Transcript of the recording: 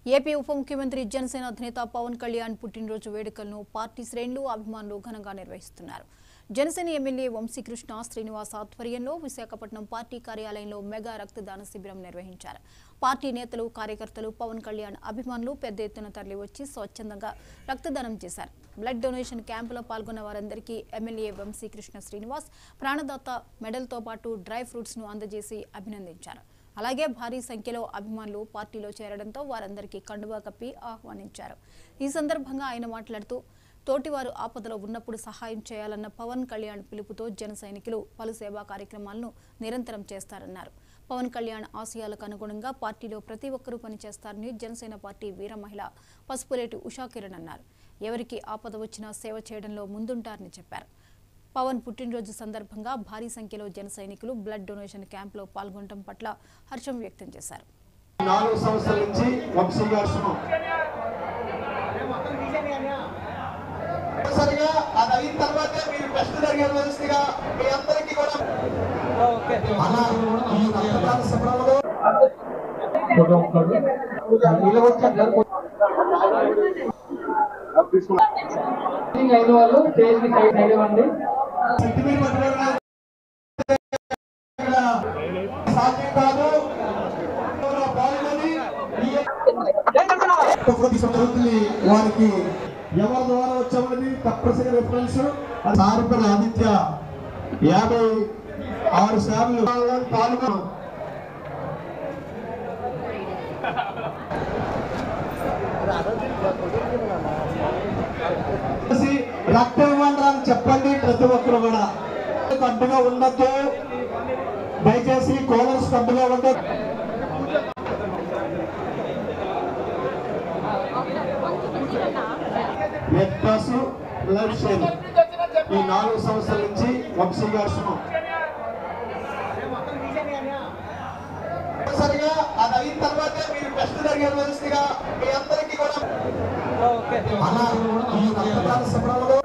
AP ఉప ముఖ్యమంత్రి జనసేన అధినేత పవన్ కళ్యాణ్ పుట్టినరోజు వేడుకలను పార్టీ శ్రేణులు అభిమానులు ఘనంగా నిర్వహిస్తున్నారు. జనసేన ఎమ్మెల్యే వంశీకృష్ణ శ్రీనివాస్ ఆధ్వర్యంలో విశాఖపట్నం పార్టీ కార్యాలయంలో మెగా రక్తదాన శిబిరం నిర్వహించారు. పార్టీ నేతలు, కార్యకర్తలు, పవన్ కళ్యాణ్ అభిమానులు పెద్ద ఎత్తున తరలివచ్చి స్వచ్ఛందంగా రక్తదానం చేశారు. బ్లడ్ డొనేషన్ క్యాంపులో పాల్గొన్న వారందరికీ ఎమ్మెల్యే వంశీకృష్ణ శ్రీనివాస్ ప్రాణదాత మెడల్తో పాటు డ్రై ఫ్రూట్స్ ను అందజేసి అభినందించారు. అలాగే భారీ సంఖ్యలో అభిమానులు పార్టీలో చేరడంతో వారందరికీ కండువా కప్పి ఆహ్వానించారు. ఈ సందర్భంగా ఆయన మాట్లాడుతూ తోటివారు ఆపదలో ఉన్నప్పుడు సహాయం చేయాలన్న పవన్ కళ్యాణ్ పిలుపుతో జన సైనికులు పలు సేవా కార్యక్రమాలను నిరంతరం చేస్తారన్నారు. పవన్ కళ్యాణ్ ఆశయాలకు అనుగుణంగా పార్టీలో ప్రతి ఒక్కరూ పనిచేస్తారని జనసేన పార్టీ వీర మహిళ పసుపులేటి ఉషా కిరణ్ అన్నారు. ఎవరికి ఆపద వచ్చినా సేవ చేయడంలో ముందుంటారని చెప్పారు. పవన్ పుట్టినరోజు సందర్భంగా భారీ సంఖ్యలో జన సైనికులు బ్లడ్ డొనేషన్ క్యాంపులో పాల్గొనడం పట్ల హర్షం వ్యక్తం చేశారు. 4 సంవత్సరాల నుంచి వంశీ గారు సరిగా అది అయిన తర్వాత మీరు టెస్ట్ జరిగే రోజుగా మీ అందరికీ కూడా అయిన వాళ్ళు స్టేజ్ కి సైడ్ ఇవ్వండి. సాధ్యం కాదు. వారికి ఎవరి ద్వారా వచ్చామని తప్పనిసరిగా రిఫరెన్స్ సారిపల్లి ఆదిత్య 56 సార్లు పాల్గొన రక్తం ఇవ్వండి అని చెప్పండి. ప్రతి ఒక్కరు కూడా కట్టుగా ఉండొద్దు, దయచేసి కోలర్స్ కట్టుగా ఉండదు. ఈ 4 సంవత్సరాల నుంచి వంశీ గారు సరిగా అది అయిన తర్వాత మీరు టెస్ట్ జరిగే రోజుగా మీ అందరికీ కూడా